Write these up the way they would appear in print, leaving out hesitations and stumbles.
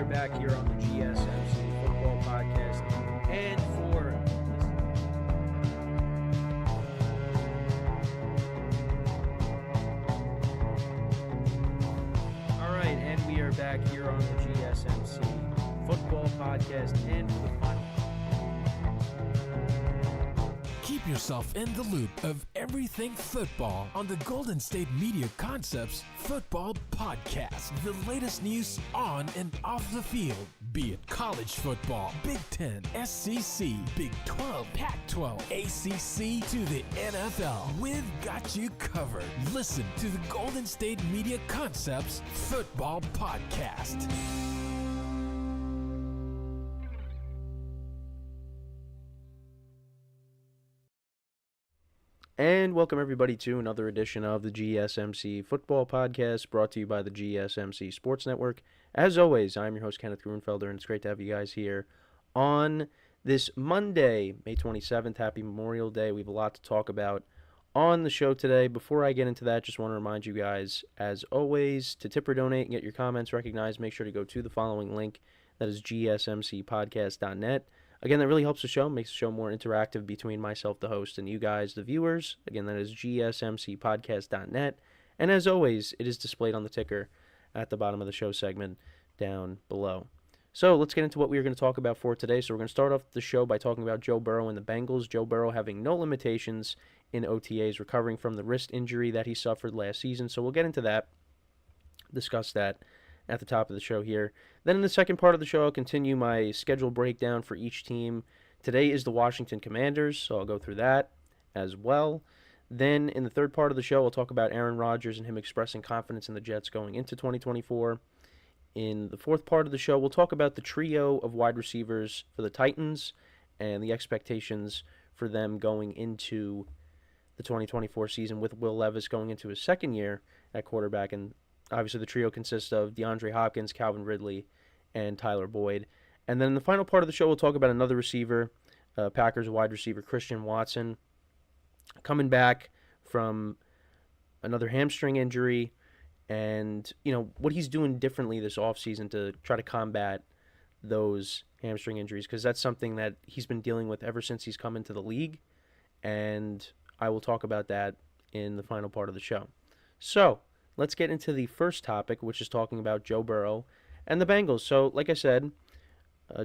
are back here on the GSMC Football Podcast. And we are back here on the GSMC Football Podcast. And for the final. Keep yourself in the loop of everything football on the Golden State Media Concepts Football Podcast. The latest news on and off the field, be it college football, Big Ten, SEC, Big 12, Pac-12, ACC to the NFL. We've got you covered. Listen to the Golden State Media Concepts Football Podcast. And welcome everybody to another edition of the GSMC Football Podcast, brought to you by the GSMC Sports Network. As always, I'm your host, Kenneth, and it's great to have you guys here on this Monday, May 27th. Happy Memorial Day. We have a lot to talk about on the show today. Before I get into that, just want to remind you guys, as always, to tip or donate and get your comments recognized, make sure to go to the following link. That is gsmcpodcast.net. Again, that really helps the show, makes the show more interactive between myself, the host, and you guys, the viewers. Again, that is gsmcpodcast.net. And as always, it is displayed on the ticker at the bottom of the show segment down below. So let's get into what we are going to talk about for today. So we're going to start off the show by talking about Joe Burrow and the Bengals. Joe Burrow having no limitations in OTAs, recovering from the wrist injury that he suffered last season. So we'll get into that, discuss that at the top of the show here. Then in the second part of the show, I'll continue my schedule breakdown for each team. Today is the Washington Commanders, so I'll go through that as well. Then in the third part of the show, I'll talk about Aaron Rodgers and him expressing confidence in the Jets going into 2024. In the fourth part of the show, we'll talk about the trio of wide receivers for the Titans and the expectations for them going into the 2024 season, with Will Levis going into his second year at quarterback. And obviously, the trio consists of DeAndre Hopkins, Calvin Ridley, and Tyler Boyd. And then in the final part of the show, we'll talk about another receiver, Packers wide receiver Christian Watson, coming back from another hamstring injury, and what he's doing differently this offseason to try to combat those hamstring injuries, because that's something that he's been dealing with ever since he's come into the league, and I will talk about that in the final part of the show. So let's get into the first topic, which is talking about Joe Burrow and the Bengals. So, like I said,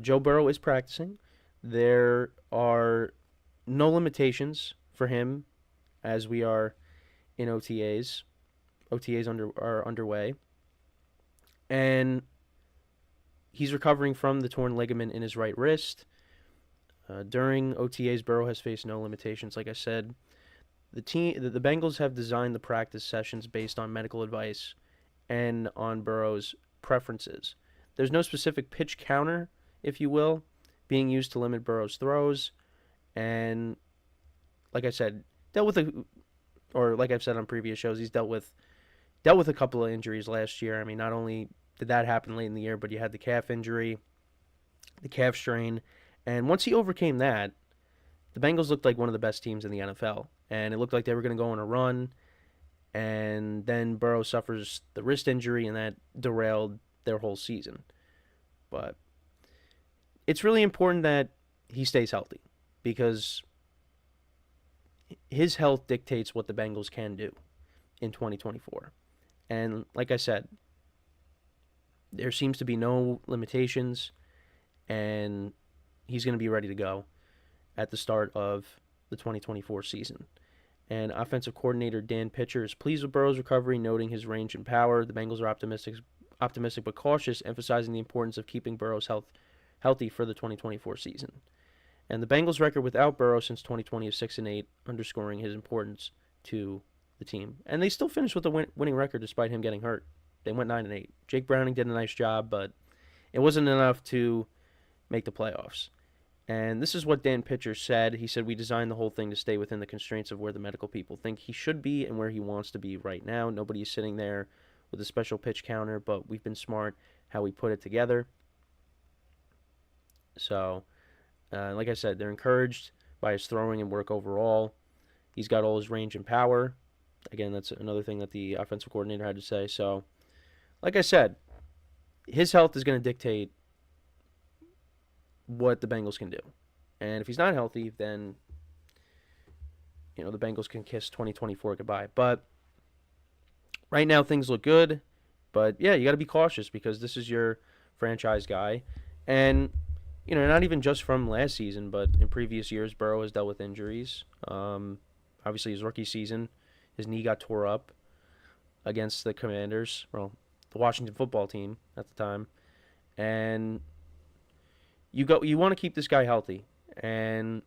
Joe Burrow is practicing. There are no limitations for him as we are in OTAs. OTAs are underway. And he's recovering from the torn ligament in his right wrist. During OTAs, Burrow has faced no limitations. Like I said, the Bengals have designed the practice sessions based on medical advice and on Burrow's preferences. There's no specific pitch counter, if you will, being used to limit Burrow's throws. And like I said, like I've said on previous shows, he's dealt with a couple of injuries last year. I mean, not only did that happen late in the year, but you had the calf injury, the calf strain. And once he overcame that, the Bengals looked like one of the best teams in the NFL. And it looked like they were going to go on a run. And then Burrow suffers the wrist injury, and that derailed their whole season. But it's really important that he stays healthy, because his health dictates what the Bengals can do in 2024. And like I said, there seems to be no limitations, and he's going to be ready to go at the start of the 2024 season. And offensive coordinator Dan Pitcher is pleased with Burrow's recovery, noting his range and power. The Bengals are optimistic but cautious, emphasizing the importance of keeping Burrow's healthy for the 2024 season. And the Bengals' record without Burrow since 2020 is 6-8, underscoring his importance to the team. And they still finished with a winning record despite him getting hurt. They went 9-8. Jake Browning did a nice job, but it wasn't enough to make the playoffs. And this is what Dan Pitcher said. He said, "We designed the whole thing to stay within the constraints of where the medical people think he should be and where he wants to be right now. Nobody is sitting there with a special pitch counter, but we've been smart how we put it together." So, like I said, they're encouraged by his throwing and work overall. He's got all his range and power. Again, that's another thing that the offensive coordinator had to say. So, like I said, his health is going to dictate what the Bengals can do. And if he's not healthy, then, the Bengals can kiss 2024 goodbye. But right now, things look good. But, yeah, you got to be cautious because this is your franchise guy. And, not even just from last season, but in previous years, Burrow has dealt with injuries. Obviously, his rookie season, his knee got tore up against the Commanders, the Washington football team at the time. And you want to keep this guy healthy. And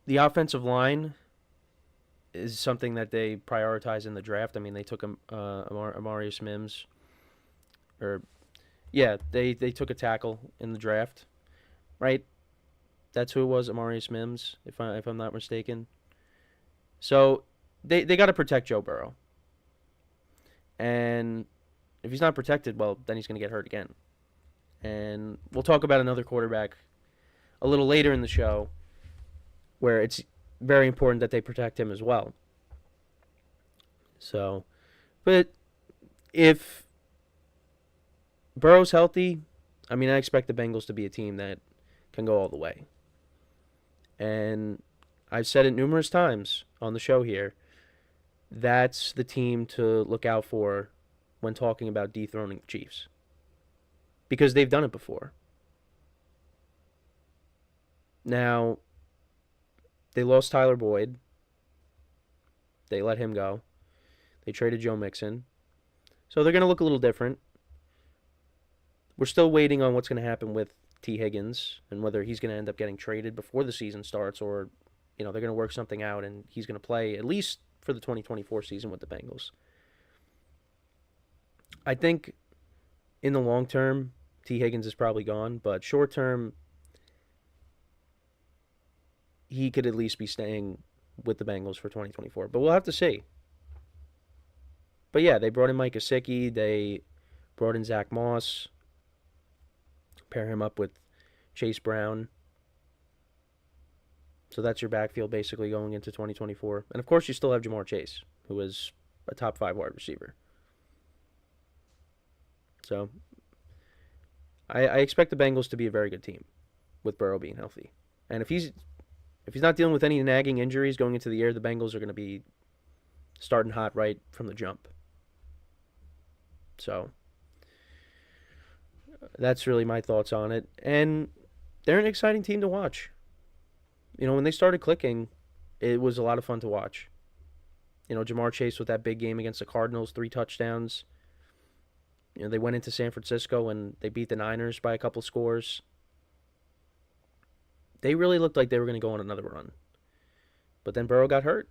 the offensive line is something that they prioritize in the draft. I mean, they took Amarius Mims. They took a tackle in the draft, right? That's who it was, Amarius Mims, if I'm not mistaken. So they got to protect Joe Burrow. And if he's not protected, well, then he's going to get hurt again. And we'll talk about another quarterback a little later in the show where it's very important that they protect him as well. So, but if Burrow's healthy, I expect the Bengals to be a team that can go all the way. And I've said it numerous times on the show here. That's the team to look out for when talking about dethroning the Chiefs. Because they've done it before. Now, they lost Tyler Boyd. They let him go. They traded Joe Mixon. So they're going to look a little different. We're still waiting on what's going to happen with T. Higgins and whether he's going to end up getting traded before the season starts or, they're going to work something out and he's going to play at least for the 2024 season with the Bengals. I think in the long term, T. Higgins is probably gone, but short term, he could at least be staying with the Bengals for 2024. But we'll have to see. But yeah, they brought in Mike Gesicki. They brought in Zach Moss. Pair him up with Chase Brown. So that's your backfield basically going into 2024. And of course, you still have Jamar Chase, who is a top 5 wide receiver. So I expect the Bengals to be a very good team with Burrow being healthy. And if he's not dealing with any nagging injuries going into the year, the Bengals are going to be starting hot right from the jump. So that's really my thoughts on it. And they're an exciting team to watch. When they started clicking, it was a lot of fun to watch. Jamar Chase with that big game against the Cardinals, 3 touchdowns. They went into San Francisco and they beat the Niners by a couple scores. They really looked like they were going to go on another run. But then Burrow got hurt.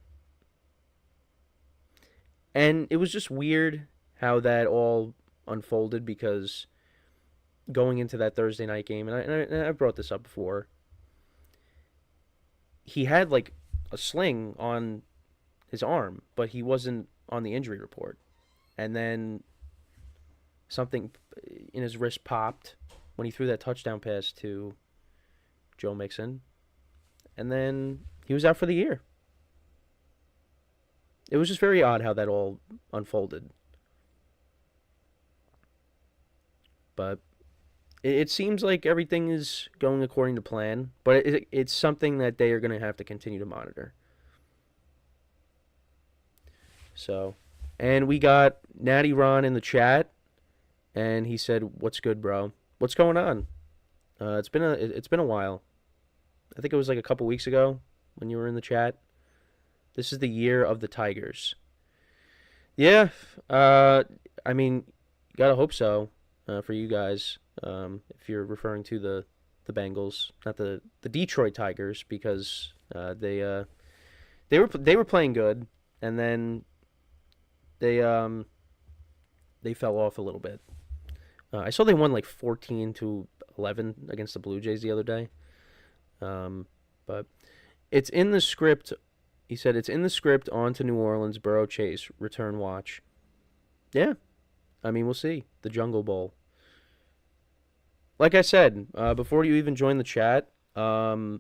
And it was just weird how that all unfolded because going into that Thursday night game, and I brought this up before, he had like a sling on his arm, but he wasn't on the injury report. And then something in his wrist popped when he threw that touchdown pass to Joe Mixon. And then he was out for the year. It was just very odd how that all unfolded. But it seems like everything is going according to plan. But it's something that they are going to have to continue to monitor. So, and we got Natty Ron in the chat. And he said, "What's good, bro? What's going on? It's been a while. I think it was like a couple weeks ago when you were in the chat. This is the year of the Tigers. Yeah, gotta hope so for you guys. If you're referring to the Bengals, not the Detroit Tigers, because they were playing good, and then they fell off a little bit. I saw they won like 14-11 against the Blue Jays the other day. But it's in the script. He said it's in the script on to New Orleans, Burrow Chase, return watch. Yeah. We'll see. The Jungle Bowl. Like I said, before you even join the chat, I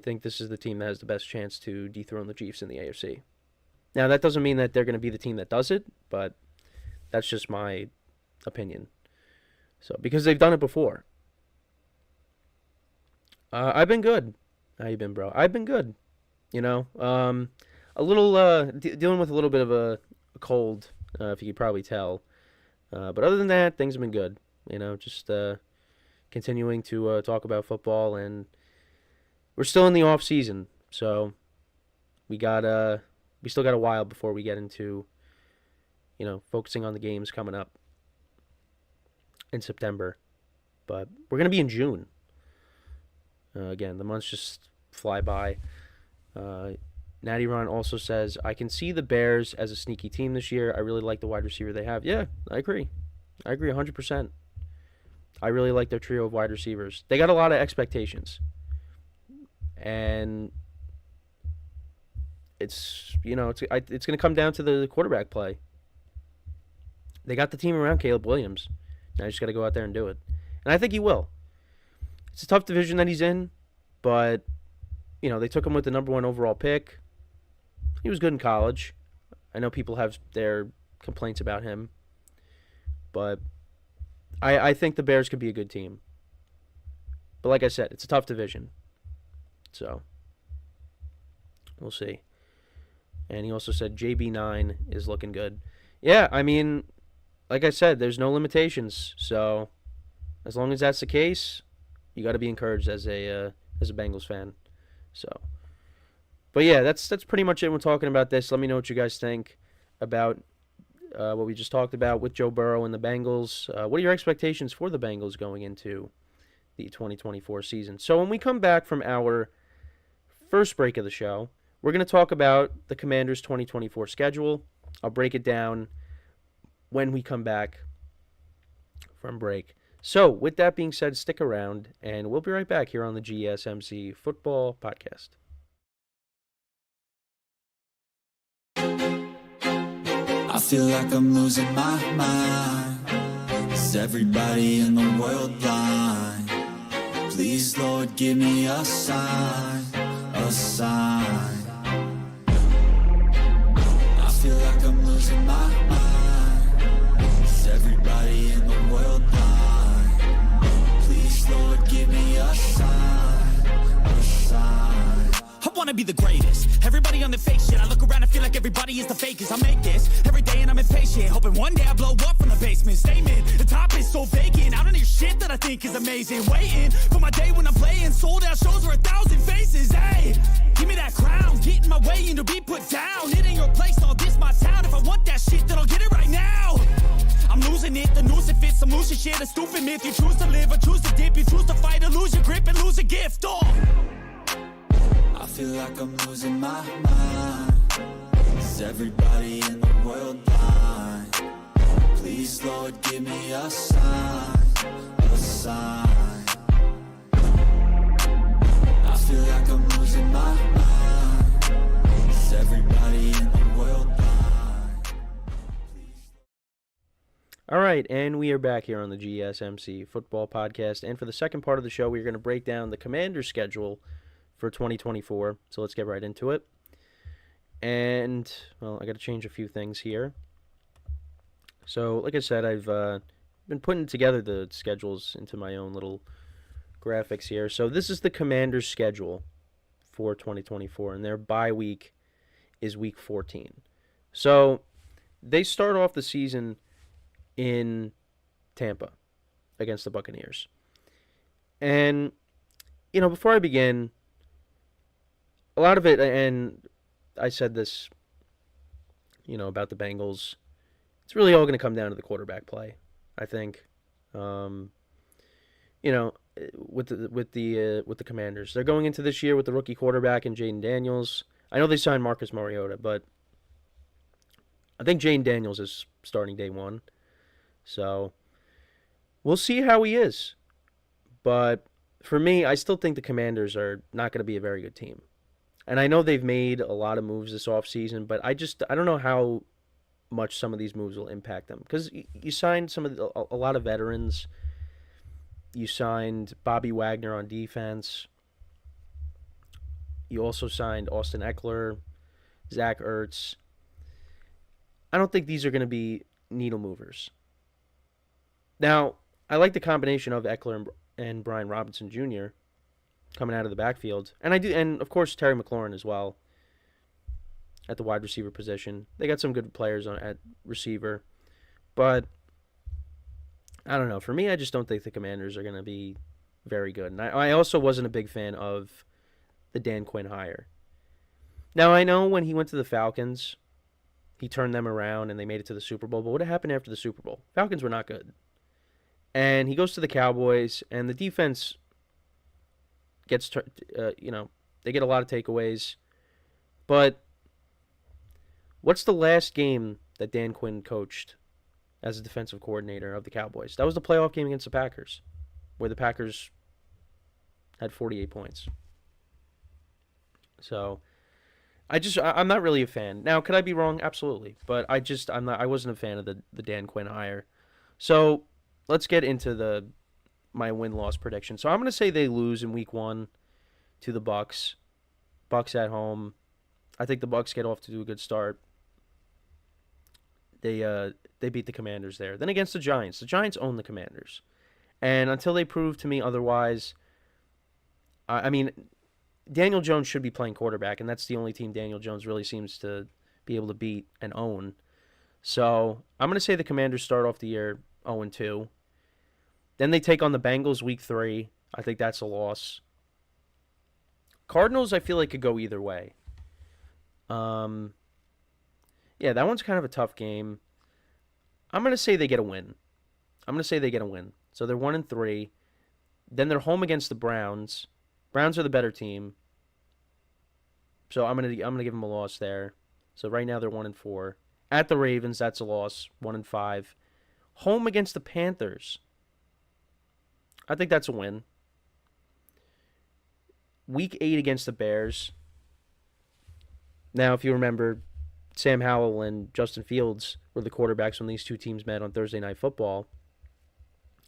think this is the team that has the best chance to dethrone the Chiefs in the AFC. Now, that doesn't mean that they're going to be the team that does it, but That's just my opinion. So, because they've done it before. I've been good. How you been, bro? I've been good. You know, a little dealing with a little bit of a cold, if you could probably tell. But other than that, things have been good. You know, just continuing to talk about football, and we're still in the off season, so we still got a while before we get into, you know, focusing on the games coming up in September. But we're gonna be in June. Again, the months just fly by. Natty Ron also says, I can see the Bears as a sneaky team this year. I really like the wide receiver they have. Yeah, I agree. 100%. I really like their trio of wide receivers. They got a lot of expectations. And it's going to come down to the quarterback play. They got the team around Caleb Williams. Now you just got to go out there and do it. And I think he will. It's a tough division that he's in, but, you know, they took him with the number 1 overall pick. He was good in college. I know people have their complaints about him, but I think the Bears could be a good team. But like I said, it's a tough division. So, we'll see. And he also said JB9 is looking good. Yeah, I mean, like I said, there's no limitations. So, as long as that's the case, you got to be encouraged as a Bengals fan. So, but yeah, that's pretty much it. We're talking about this. Let me know what you guys think about what we just talked about with Joe Burrow and the Bengals. What are your expectations for the Bengals going into the 2024 season? So when we come back from our first break of the show, we're going to talk about the Commanders' 2024 schedule. I'll break it down when we come back from break. So with that being said, stick around, and we'll be right back here on the GSMC Football Podcast. I feel like I'm losing my mind. Is everybody in the world blind? Please, Lord, give me a sign, a sign. I feel like I'm losing my mind. Is everybody in the world blind? Please, Lord, give me a sign, a sign. I wanna be the greatest. Everybody on the fake shit. I look around and feel like everybody is the fakest. I make this every day and I'm impatient, hoping one day I blow up from the basement. Statement, the top is so vacant. I don't hear shit that I think is amazing. Waiting for my day when I'm playing sold out shows where 1,000 faces. Hey, give me that crown, get in my way and to be put down. It ain't your place, all this my town. If I want that shit, then I'll get it right now. I'm losing it, the noose it fits. I'm losing shit, a stupid myth. You choose to live or choose to dip. You choose to fight or lose your grip and lose a gift. I feel like I'm losing my mind. Is everybody in the world blind? Please, Lord, give me a sign, a sign. I feel like I'm losing my mind. Is everybody in the world blind? All right, and we are back here on the GSMC Football Podcast. And for the second part of the show, we're going to break down the Commanders' schedule for 2024. So let's get right into it. And, well, I got to change a few things here. So, like I said, I've been putting together the schedules into my own little graphics here. So this is the Commanders' schedule for 2024, and their bye week is week 14. So they start off the season in Tampa against the Buccaneers. And, you know, before I begin, a lot of it, and I said this, you know, about the Bengals, it's really all going to come down to the quarterback play, I think. You know, with the Commanders, they're going into this year with the rookie quarterback and Jaden Daniels. I know they signed Marcus Mariota, but I think Jaden Daniels is starting day one. So we'll see how he is. But for me, I still think the Commanders are not going to be a very good team. And I know they've made a lot of moves this offseason, but I don't know how much some of these moves will impact them. Because you signed a lot of veterans. You signed Bobby Wagner on defense. You also signed Austin Eckler, Zach Ertz. I don't think these are going to be needle movers. Now, I like the combination of Eckler and Brian Robinson Jr. coming out of the backfield. And of course Terry McLaurin as well at the wide receiver position. They got some good players at receiver. But I don't know. For me, I just don't think the Commanders are going to be very good. And I also wasn't a big fan of the Dan Quinn hire. Now, I know when he went to the Falcons, he turned them around and they made it to the Super Bowl. But what happened after the Super Bowl? Falcons were not good. And he goes to the Cowboys, and the defense gets, they get a lot of takeaways. But what's the last game that Dan Quinn coached as a defensive coordinator of the Cowboys? That was the playoff game against the Packers, where the Packers had 48 points. So I'm not really a fan. Now, could I be wrong? Absolutely. But I wasn't a fan of the Dan Quinn hire. So let's get into my win-loss prediction. So I'm going to say they lose in Week 1 to the Bucs. Bucs at home. I think the Bucs get off to a good start. They beat the Commanders there. Then against the Giants own the Commanders. And until they prove to me otherwise, Daniel Jones should be playing quarterback, and that's the only team Daniel Jones really seems to be able to beat and own. So I'm going to say the Commanders start off the year 0-2. Then they take on the Bengals Week 3. I think that's a loss. Cardinals, I feel like could go either way. Yeah, that one's kind of a tough game. I'm going to say they get a win. So they're 1-3. Then they're home against the Browns. Browns are the better team. So I'm gonna give them a loss there. So right now they're 1-4. At the Ravens, that's a loss, 1-5. Home against the Panthers. I think that's a win. Week 8 against the Bears. Now, if you remember, Sam Howell and Justin Fields were the quarterbacks when these two teams met on Thursday Night Football.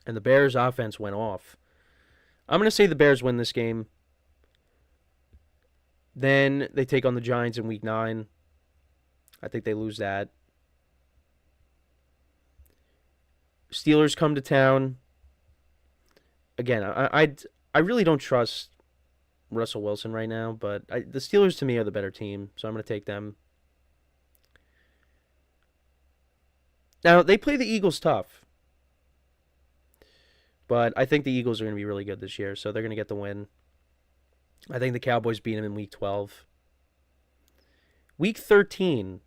And the Bears' offense went off. I'm going to say the Bears win this game. Then they take on the Giants in Week 9. I think they lose that. Steelers come to town. Again, I really don't trust Russell Wilson right now, but the Steelers to me are the better team, so I'm going to take them. Now, they play the Eagles tough. But I think the Eagles are going to be really good this year, so they're going to get the win. I think the Cowboys beat them in Week 12. Week 13.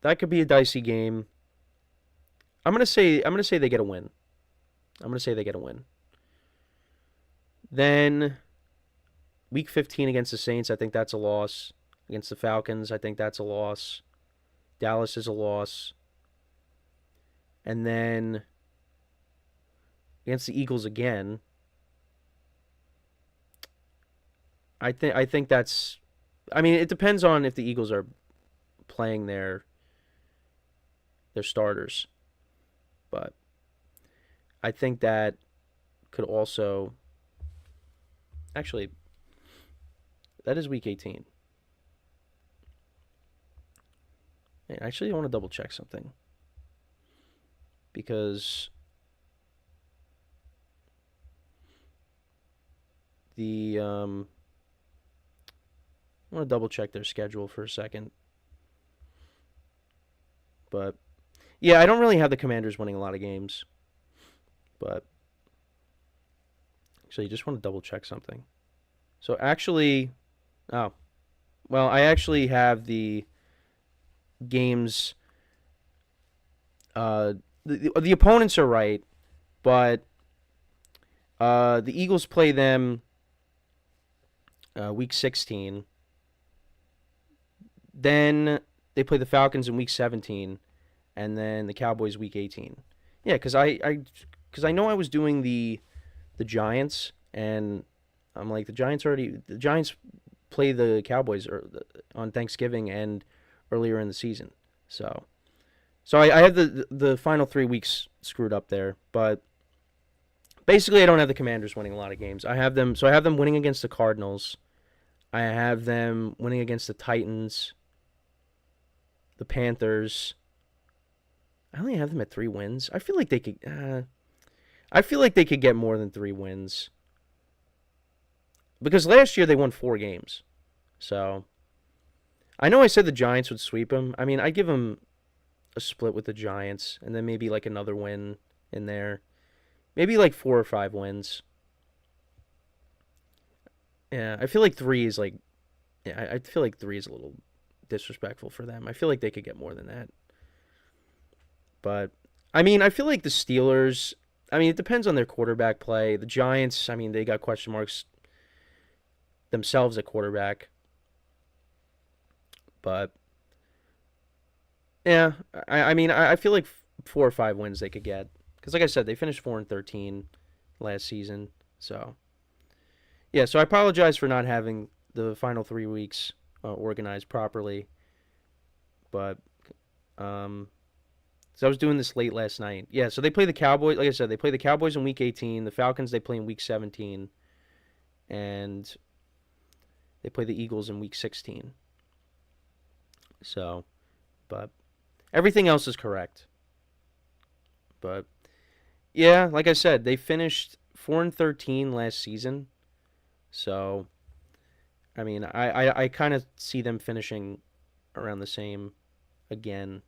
That could be a dicey game. I'm going to say they get a win. Then Week 15 against the Saints, I think that's a loss. Against the Falcons, I think that's a loss. Dallas is a loss. And then against the Eagles again, I think that's. It depends on if the Eagles are playing their starters, but I think that could also. Actually, that is Week 18. Actually, I want to double check something. Because I want to double check their schedule for a second. But yeah, I don't really have the Commanders winning a lot of games. But actually, I just want to double check something. So actually, I actually have the games. The opponents are right, but the Eagles play them Week 16. Then they play the Falcons in Week 17, and then the Cowboys Week 18. Yeah, because I know I was doing the Giants, and I'm like the Giants play the Cowboys on Thanksgiving and earlier in the season, so I have the final 3 weeks screwed up there, but basically I don't have the Commanders winning a lot of games. I have them winning against the Cardinals. I have them winning against the Titans, the Panthers. I only have them at 3 wins. I feel like they could. I feel like they could get more than 3 wins. Because last year they won 4 games. So, I know I said the Giants would sweep them. I mean, I'd give them a split with the Giants, and then maybe like another win in there. Maybe like 4 or 5 wins. Yeah, I feel like 3 is like... Yeah, I feel like 3 is a little disrespectful for them. I feel like they could get more than that. But, I mean, I feel like the Steelers... I mean, it depends on their quarterback play. The Giants, I mean, they got question marks themselves at quarterback. But, yeah, I mean, I feel like 4 or 5 wins they could get. Because, like I said, they finished 4-13 last season. So, yeah, so I apologize for not having the final 3 weeks organized properly. But, so I was doing this late last night. Yeah, so they play the Cowboys. Like I said, they play the Cowboys in Week 18. The Falcons, they play in Week 17. And they play the Eagles in Week 16. So, but everything else is correct. But, yeah, like I said, they finished 4-13 last season. So, I mean, I kind of see them finishing around the same again.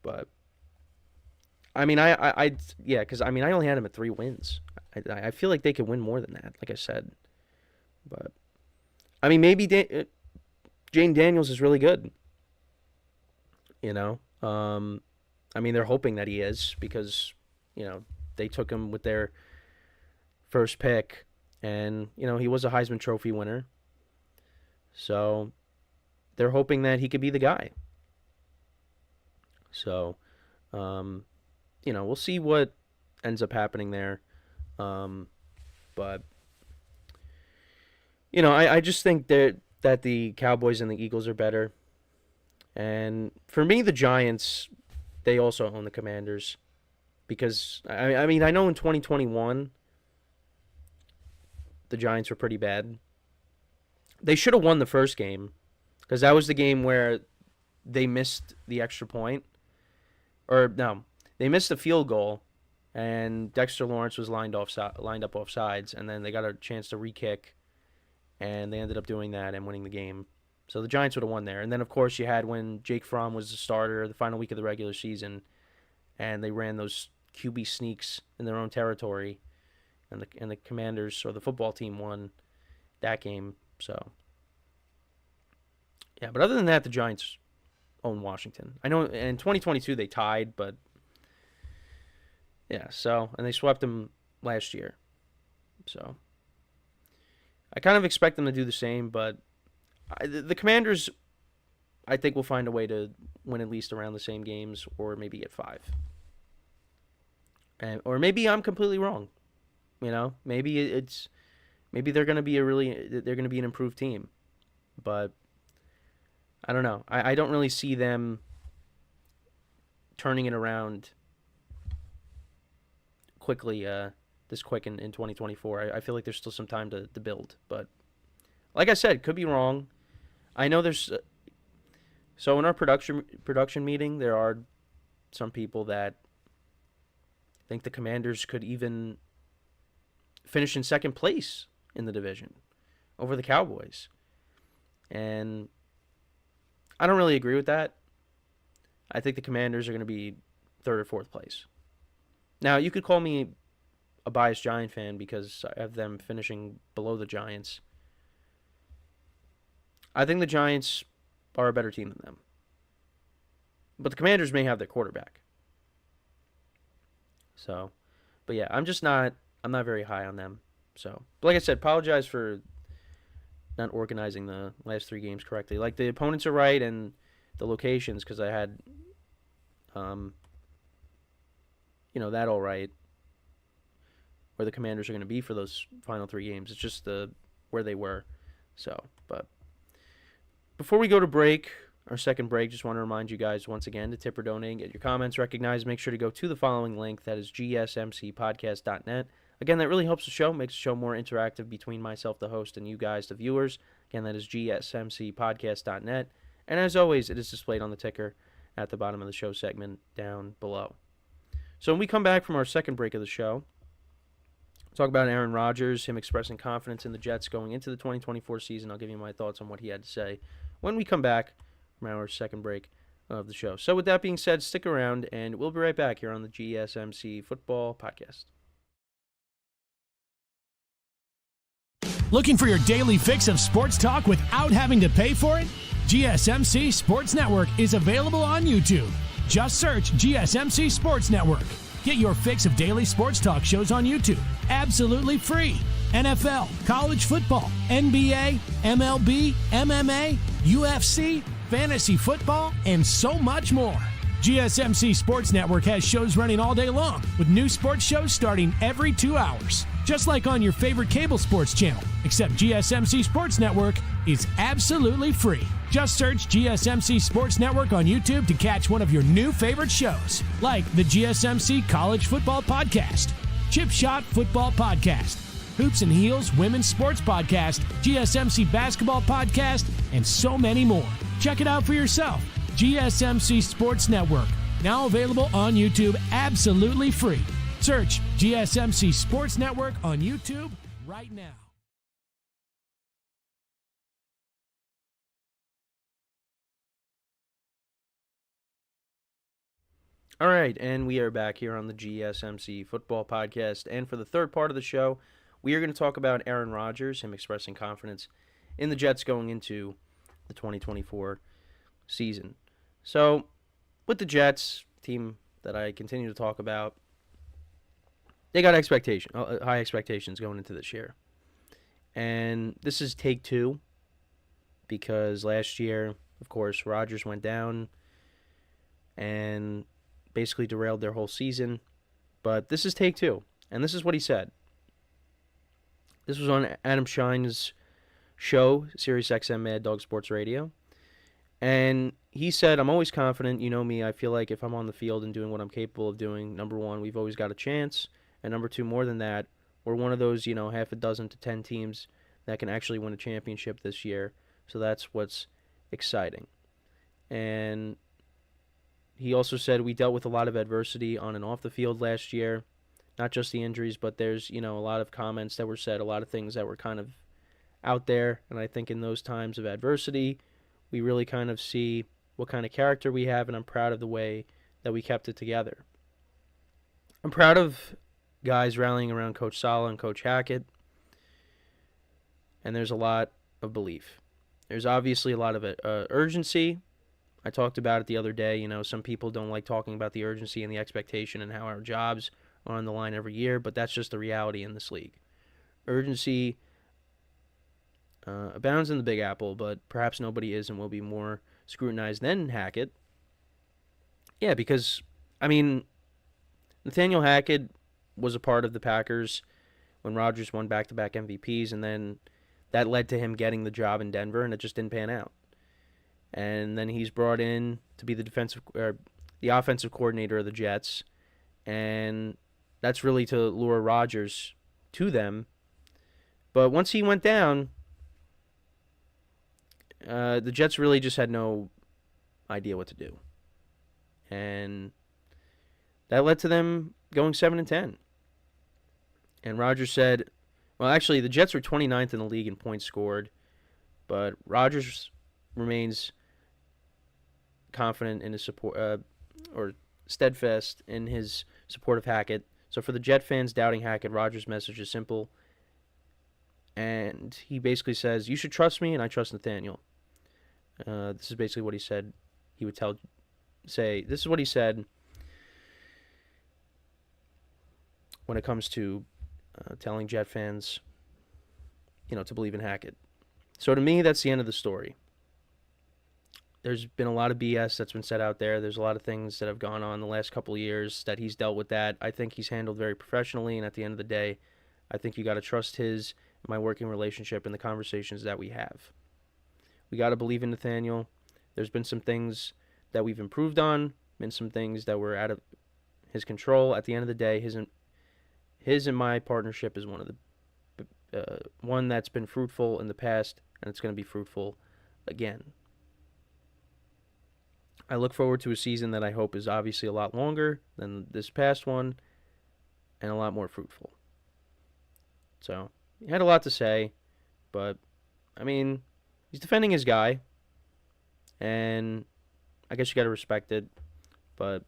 But, I mean, yeah, because, I mean, I only had them at 3 wins. I feel like they could win more than that, like I said. But, I mean, maybe Jane Daniels is really good. You know? I mean, they're hoping that he is because, you know, they took him with their first pick. And, you know, he was a Heisman Trophy winner. So, they're hoping that he could be the guy. So, you know, we'll see what ends up happening there. But, you know, I just think that the Cowboys and the Eagles are better. And for me, the Giants, they also own the Commanders. Because, I mean, I know in 2021, the Giants were pretty bad. They should have won the first game. Because that was the game where they missed the extra point. Or, no, they missed the field goal, and Dexter Lawrence was lined up off sides, and then they got a chance to re-kick, and they ended up doing that and winning the game. So the Giants would have won there. And then, of course, you had when Jake Fromm was the starter the final week of the regular season, and they ran those QB sneaks in their own territory, and the Commanders, or the football team, won that game. So, yeah, but other than that, the Giants own Washington. I know in 2022 they tied, but yeah, so, and they swept them last year. So, I kind of expect them to do the same, but the Commanders, I think, will find a way to win at least around the same games, or maybe get 5. Or maybe I'm completely wrong. You know, maybe they're going to be an improved team, but I don't know. I don't really see them turning it around quickly, this quick in 2024. I feel like there's still some time to build. But like I said, could be wrong. I know there's... so in our production meeting, there are some people that think the Commanders could even finish in second place in the division over the Cowboys. And I don't really agree with that. I think the Commanders are going to be 3rd or 4th place. Now, you could call me a biased Giant fan because I have them finishing below the Giants. I think the Giants are a better team than them. But the Commanders may have their quarterback. So, but yeah, I'm not very high on them. So, but like I said, apologize for not organizing the last 3 games correctly. Like, the opponents are right and the locations, because I had, that all right, where the Commanders are going to be for those final 3 games. It's just where they were. So, but before we go to break, our second break, just want to remind you guys once again to tip or donate, get your comments recognized. Make sure to go to the following link, that is GSMCpodcast.net. Again, that really helps the show, makes the show more interactive between myself, the host, and you guys, the viewers. Again, that is GSMCpodcast.net. And as always, it is displayed on the ticker at the bottom of the show segment down below. So when we come back from our second break of the show, talk about Aaron Rodgers, him expressing confidence in the Jets going into the 2024 season. I'll give you my thoughts on what he had to say when we come back from our second break of the show. So with that being said, stick around, and we'll be right back here on the GSMC Football Podcast. Looking for your daily fix of sports talk without having to pay for it? GSMC Sports Network is available on YouTube. Just search GSMC Sports Network. Get your fix of daily sports talk shows on YouTube, absolutely free. NFL, college football, NBA, MLB, MMA, UFC, fantasy football, and so much more. GSMC Sports Network has shows running all day long, with new sports shows starting every 2 hours. Just like on your favorite cable sports channel, except GSMC Sports Network is absolutely free. Just search GSMC Sports Network on YouTube to catch one of your new favorite shows, like the GSMC College Football Podcast, Chip Shot Football Podcast, Hoops and Heels Women's Sports Podcast, GSMC Basketball Podcast, and so many more. Check it out for yourself. GSMC Sports Network, now available on YouTube absolutely free. Search GSMC Sports Network on YouTube right now. All right, and we are back here on the GSMC Football Podcast. And for the third part of the show, we are going to talk about Aaron Rodgers, him expressing confidence in the Jets going into the 2024 season. So, with the Jets, team that I continue to talk about, they got high expectations going into this year. And this is take two, because last year, of course, Rodgers went down and basically derailed their whole season. But this is take two, and this is what he said. This was on Adam Schein's show, SiriusXM Mad Dog Sports Radio. And he said, "I'm always confident. You know me. I feel like if I'm on the field and doing what I'm capable of doing, number one, we've always got a chance. And number two, more than that, we're one of those, half a dozen to 10 teams that can actually win a championship this year. So that's what's exciting." And he also said, "We dealt with a lot of adversity on and off the field last year. Not just the injuries, but there's, a lot of comments that were said, a lot of things that were kind of out there. And I think in those times of adversity, we really kind of see what kind of character we have, and I'm proud of the way that we kept it together. I'm proud of guys rallying around Coach Saleh and Coach Hackett, and there's a lot of belief. There's obviously a lot of urgency. I talked about it the other day. Some people don't like talking about the urgency and the expectation and how our jobs are on the line every year, but that's just the reality in this league. Urgency abounds in the Big Apple, but perhaps nobody is and will be more scrutinized than Hackett. Yeah, because, Nathaniel Hackett was a part of the Packers when Rodgers won back-to-back MVPs, and then that led to him getting the job in Denver, and it just didn't pan out. And then he's brought in to be the offensive coordinator of the Jets, and that's really to lure Rodgers to them. But once he went down, the Jets really just had no idea what to do. And that led to them going 7-10. And Rodgers said, well, actually, the Jets were 29th in the league in points scored, but Rodgers remains confident in his support, or steadfast in his support of Hackett. So for the Jet fans doubting Hackett, Rodgers' message is simple. And he basically says, you should trust me, and I trust Nathaniel. This is basically what he said. He would this is what he said when it comes to telling Jet fans, to believe in Hackett. So to me, that's the end of the story. There's been a lot of BS that's been said out there. There's a lot of things that have gone on the last couple of years that he's dealt with that. I think he's handled very professionally, and at the end of the day, I think you got to trust my working relationship and the conversations that we have. We got to believe in Nathaniel. There's been some things that we've improved on, been some things that were out of his control. At the end of the day, his and my partnership is one that's been fruitful in the past, and it's going to be fruitful again. I look forward to a season that I hope is obviously a lot longer than this past one and a lot more fruitful. So, he had a lot to say, but, I mean, he's defending his guy, and I guess you got to respect it, but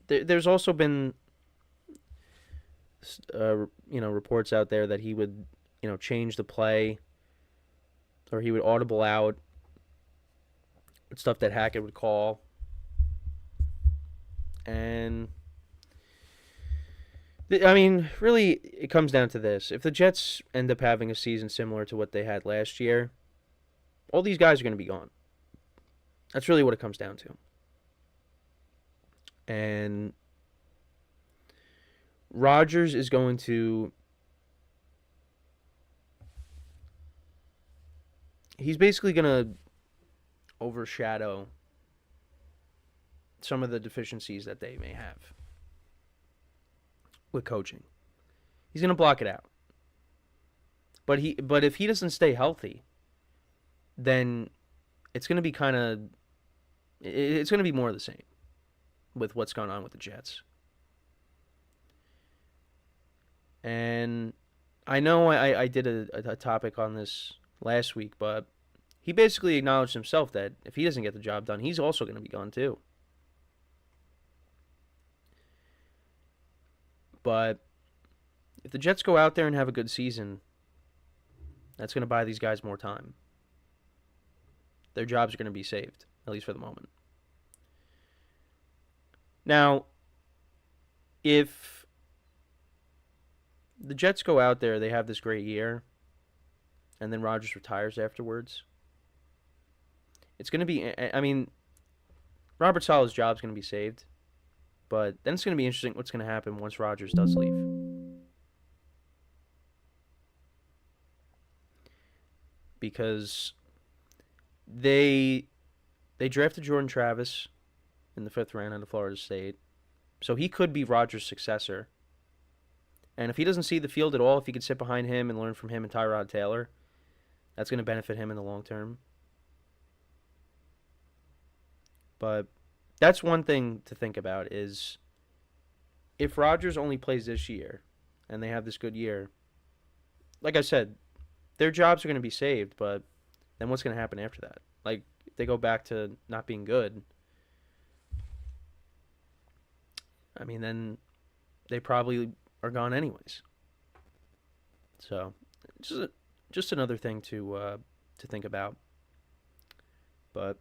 there's also been, reports out there that he would, change the play, or he would audible out stuff that Hackett would call. And, really, it comes down to this. If the Jets end up having a season similar to what they had last year, all these guys are going to be gone. That's really what it comes down to. And Rodgers is going to... He's basically going to overshadow some of the deficiencies that they may have with coaching. He's going to block it out. But if he doesn't stay healthy, then it's going to be it's going to be more of the same with what's going on with the Jets. And I know I did a topic on this last week, but he basically acknowledged himself that if he doesn't get the job done, he's also going to be gone too. But if the Jets go out there and have a good season, that's going to buy these guys more time. Their jobs are going to be saved, at least for the moment. Now, if the Jets go out there, they have this great year, and then Rodgers retires afterwards, it's going to be, Robert Saleh's job is going to be saved, but then it's going to be interesting what's going to happen once Rodgers does leave. Because they drafted Jordan Travis in the 5th round out of Florida State, so he could be Rodgers' successor. And if he doesn't see the field at all, if he could sit behind him and learn from him and Tyrod Taylor, that's going to benefit him in the long term. But that's one thing to think about is if Rodgers only plays this year and they have this good year, like I said, their jobs are going to be saved, but then what's going to happen after that? Like, if they go back to not being good, then they probably are gone anyways. So, just another thing to think about. But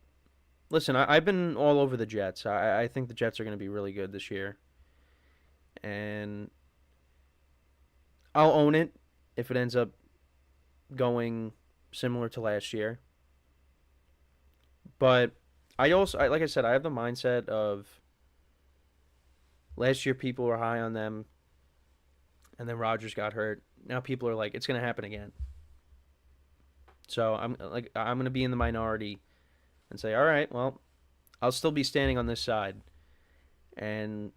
listen, I've been all over the Jets. I think the Jets are going to be really good this year, and I'll own it if it ends up going similar to last year. But like I said, I have the mindset of last year people were high on them, and then Rodgers got hurt. Now people are like, it's going to happen again. So I'm going to be in the minority and say, all right, well, I'll still be standing on this side, and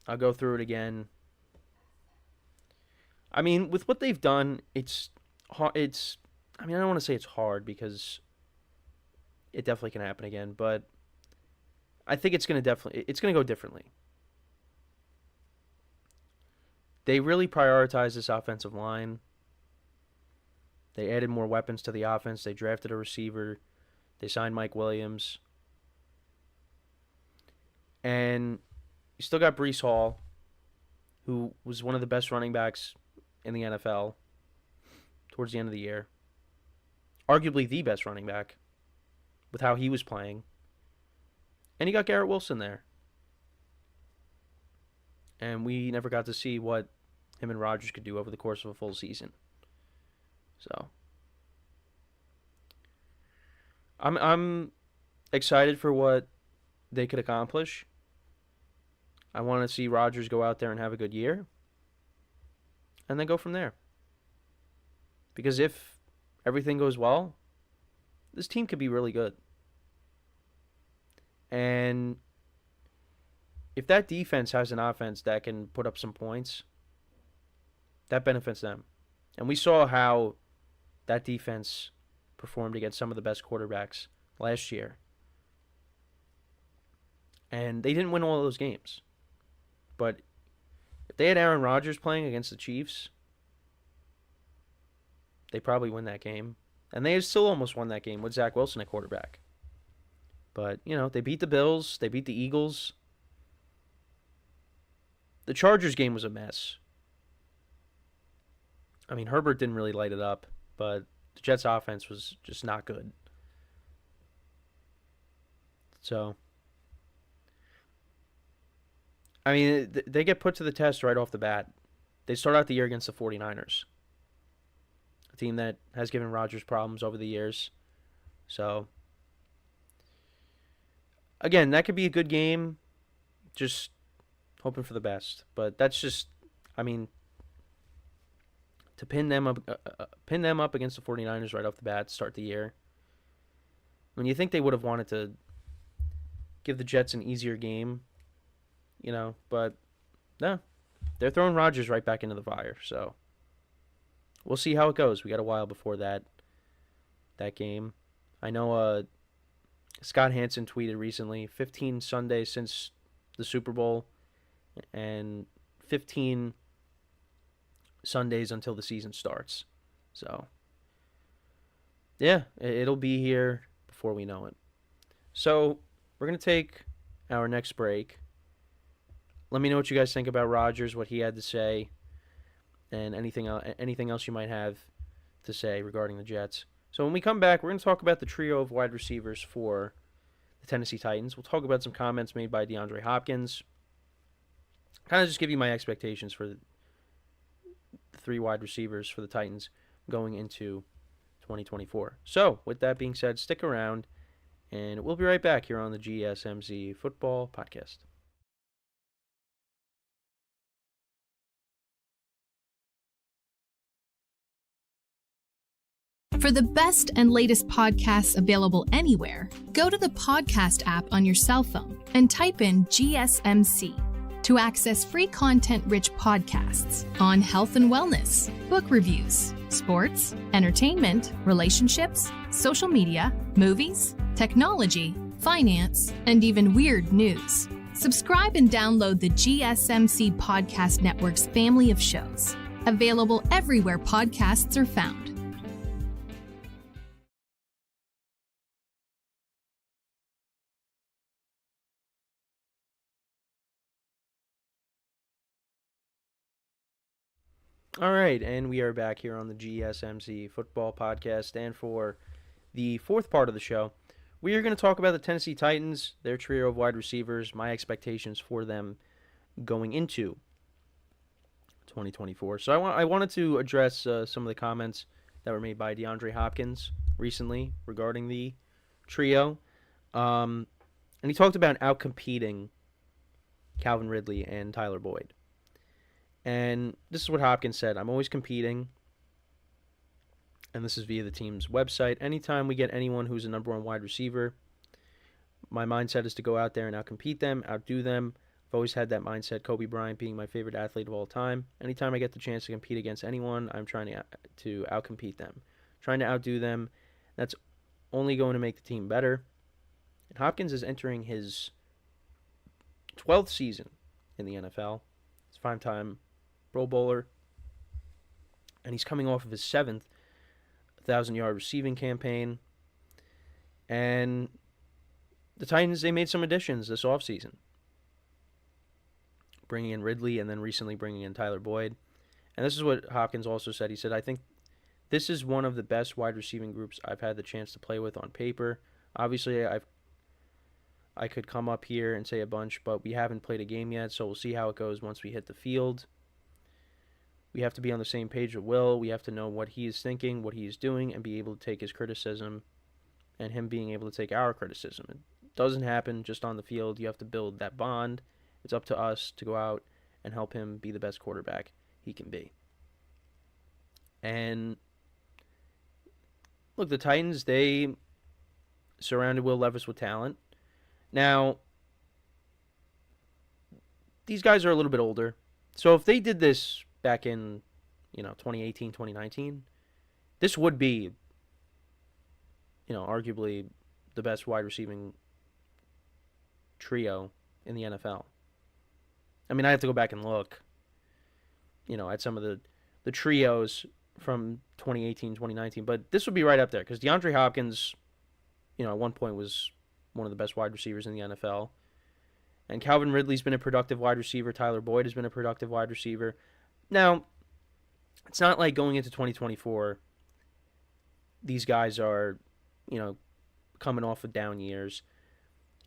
I'll go through it again. With what they've done, it's hard. I don't want to say it's hard because it definitely can happen again, but I think it's going to go differently. They really prioritize this offensive line. They added more weapons to the offense. They drafted a receiver. They signed Mike Williams. And you still got Breece Hall, who was one of the best running backs in the NFL towards the end of the year. Arguably the best running back with how he was playing. And you got Garrett Wilson there. And we never got to see what him and Rodgers could do over the course of a full season. So I'm excited for what they could accomplish. I want to see Rodgers go out there and have a good year, and then go from there. Because if everything goes well, this team could be really good. And if that defense has an offense that can put up some points, that benefits them. And we saw how that defense performed against some of the best quarterbacks last year And they didn't win all those games. But if they had Aaron Rodgers playing against the Chiefs, they probably win that game. And they still almost won that game with Zach Wilson at quarterback. But, they beat the Bills. They beat the Eagles. The Chargers game was a mess. I mean, Herbert didn't really light it up, but the Jets' offense was just not good. So, I mean, they get put to the test right off the bat. They start out the year against the 49ers, a team that has given Rodgers problems over the years. So, again, that could be a good game. Just hoping for the best. But that's just, I mean, to pin them up against the 49ers right off the bat, start the year. When you think they would have wanted to give the Jets an easier game, but no, they're throwing Rodgers right back into the fire. So we'll see how it goes. We got a while before that game. I know Scott Hansen tweeted recently, 15 Sundays since the Super Bowl and 15 Sundays until the season starts. So, yeah, it'll be here before we know it. So, we're going to take our next break. Let me know what you guys think about Rodgers, what he had to say, and anything else you might have to say regarding the Jets. So when we come back, we're going to talk about the trio of wide receivers for the Tennessee Titans. We'll talk about some comments made by DeAndre Hopkins. Kind of just give you my expectations for the three wide receivers for the Titans going into 2024. So with that being said, stick around, and we'll be right back here on the GSMC Football Podcast. For the best and latest podcasts available anywhere, go to the podcast app on your cell phone and type in GSMC to access free content-rich podcasts on health and wellness, book reviews, sports, entertainment, relationships, social media, movies, technology, finance, and even weird news. Subscribe and download the GSMC Podcast Network's family of shows, available everywhere podcasts are found. All right, and we are back here on the GSMC Football Podcast, and for the fourth part of the show, we are going to talk about the Tennessee Titans, their trio of wide receivers, my expectations for them going into 2024. So I wanted to address some of the comments that were made by DeAndre Hopkins recently regarding the trio, and he talked about outcompeting Calvin Ridley and Tyler Boyd. And this is what Hopkins said: "I'm always competing," and this is via the team's website. "Anytime we get anyone who's a number one wide receiver, my mindset is to go out there and outcompete them, outdo them. I've always had that mindset, Kobe Bryant being my favorite athlete of all time. Anytime I get the chance to compete against anyone, I'm trying to outcompete them, trying to outdo them. That's only going to make the team better." And Hopkins is entering his 12th season in the NFL. He's a five-time Pro Bowler, and he's coming off of his 7th 1,000-yard receiving campaign. And the Titans, they made some additions this offseason, bringing in Ridley and then recently bringing in Tyler Boyd. And this is what Hopkins also said. He said, "I think this is one of the best wide receiving groups I've had the chance to play with on paper. Obviously, I could come up here and say a bunch, but we haven't played a game yet, so we'll see how it goes once we hit the field. We have to be on the same page with Will. We have to know what he is thinking, what he is doing, and be able to take his criticism and him being able to take our criticism. It doesn't happen just on the field. You have to build that bond. It's up to us to go out and help him be the best quarterback he can be." And look, the Titans, they surrounded Will Levis with talent. Now, these guys are a little bit older. So if they did this back in, 2018, 2019, this would be, arguably the best wide receiving trio in the NFL. I mean, I have to go back and look, at some of the trios from 2018, 2019, but this would be right up there because DeAndre Hopkins, at one point was one of the best wide receivers in the NFL. And Calvin Ridley's been a productive wide receiver. Tyler Boyd has been a productive wide receiver. Now, it's not like going into 2024, these guys are, coming off of down years.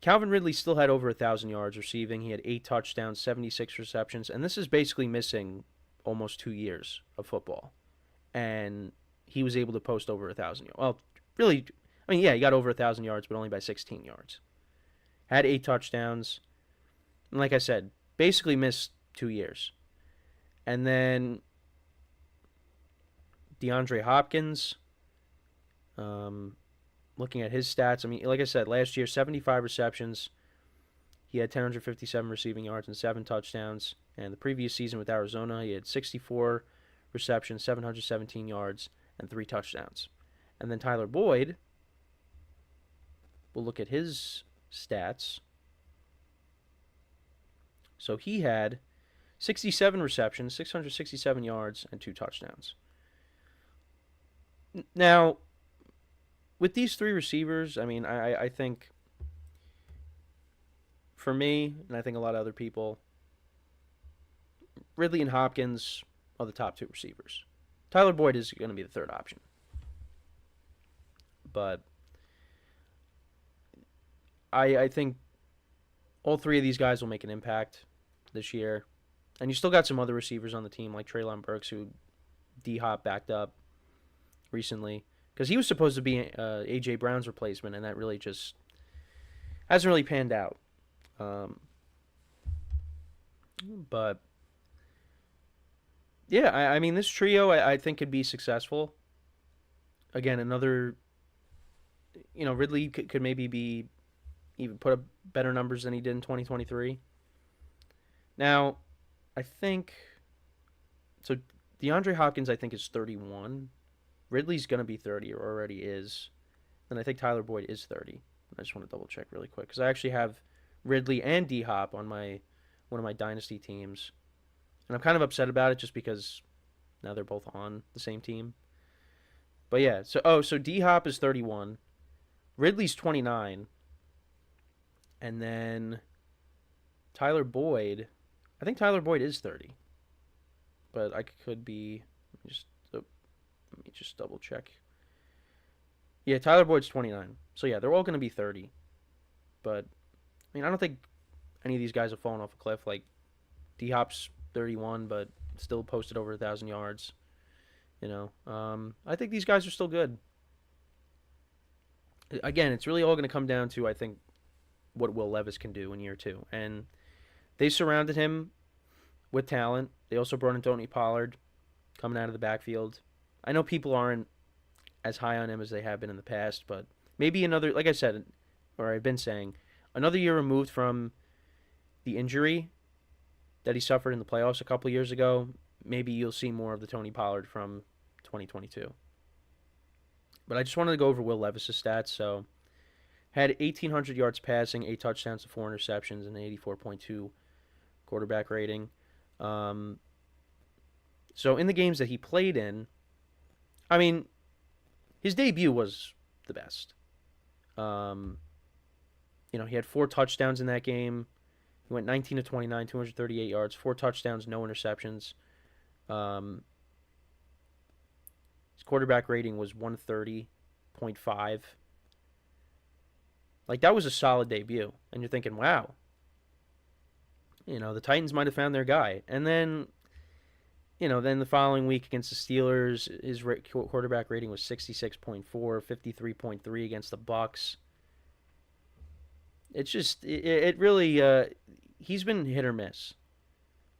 Calvin Ridley still had over 1,000 yards receiving. He had 8 touchdowns, 76 receptions, and this is basically missing almost 2 years of football. And he was able to post over 1,000 yards. Well, really, he got over 1,000 yards, but only by 16 yards. Had 8 touchdowns. And like I said, basically missed 2 years. And then DeAndre Hopkins, looking at his stats, like I said, last year, 75 receptions. He had 1,057 receiving yards and 7 touchdowns. And the previous season with Arizona, he had 64 receptions, 717 yards, and 3 touchdowns. And then Tyler Boyd, we'll look at his stats. So he had 67 receptions, 667 yards, and 2 touchdowns. Now, with these 3 receivers, I think, for me, and I think a lot of other people, Ridley and Hopkins are the top 2 receivers. Tyler Boyd is going to be the third option. But I think all 3 of these guys will make an impact this year. And you still got some other receivers on the team, like Treylon Burks, who D-Hop backed up recently. Because he was supposed to be A.J. Brown's replacement, and that really just hasn't really panned out. But, yeah, this trio I think could be successful. Again, another, Ridley could maybe even put up better numbers than he did in 2023. Now, I think, so DeAndre Hopkins I think is 31. Ridley's going to be 30 or already is. And I think Tyler Boyd is 30. I just want to double check really quick because I actually have Ridley and D-Hop on one of my dynasty teams. And I'm kind of upset about it just because now they're both on the same team. But yeah, so D-Hop is 31. Ridley's 29. And then Tyler Boyd, I think Tyler Boyd is 30. But I could be, let me just double check. Yeah, Tyler Boyd's 29. So yeah, they're all going to be 30. But, I don't think any of these guys have fallen off a cliff. Like, D-Hop's 31, but still posted over 1,000 yards. I think these guys are still good. Again, it's really all going to come down to, I think, what Will Levis can do in year 2. And they surrounded him with talent. They also brought in Tony Pollard coming out of the backfield. I know people aren't as high on him as they have been in the past, but maybe another, like I said, or I've been saying, another year removed from the injury that he suffered in the playoffs a couple years ago, maybe you'll see more of the Tony Pollard from 2022. But I just wanted to go over Will Levis' stats. So, had 1,800 yards passing, 8 touchdowns to 4 interceptions, and an 84.2 quarterback rating. So, in the games that he played in, his debut was the best. He had 4 touchdowns in that game. He went 19 to 29, 238 yards, 4 touchdowns, no interceptions. His quarterback rating was 130.5. Like, that was a solid debut. And you're thinking, wow. The Titans might have found their guy. And then, then the following week against the Steelers, his quarterback rating was 66.4, 53.3 against the Bucs. It's just, it really, he's been hit or miss.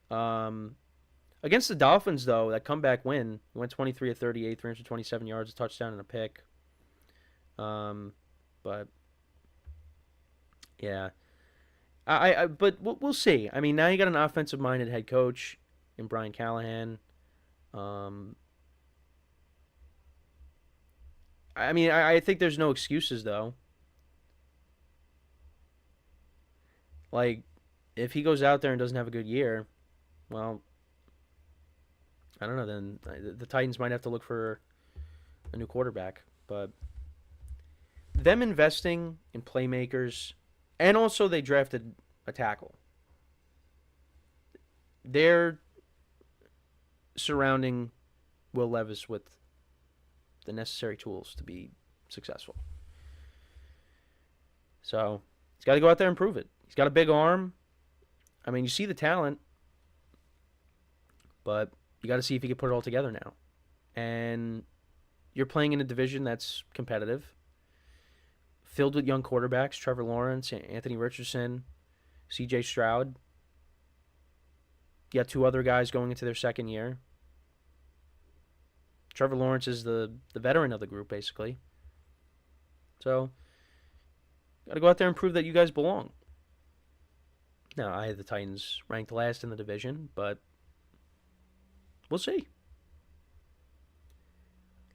Against the Dolphins, though, that comeback win, he went 23 of 38, 327 yards, a touchdown, and a pick. But yeah, but we'll see. Now you got an offensive-minded head coach in Brian Callahan. I think there's no excuses, though. Like, if he goes out there and doesn't have a good year, well, I don't know. Then the Titans might have to look for a new quarterback. But them investing in playmakers, and also they drafted a tackle. They're surrounding Will Levis with the necessary tools to be successful. So he's got to go out there and prove it. He's got a big arm. I mean, you see the talent, but you got to see if he can put it all together now. And you're playing in a division that's competitive, filled with young quarterbacks, Trevor Lawrence, Anthony Richardson, C.J. Stroud. You got 2 other guys going into their second year. Trevor Lawrence is the veteran of the group, basically. So, got to go out there and prove that you guys belong. Now, I had the Titans ranked last in the division, but we'll see.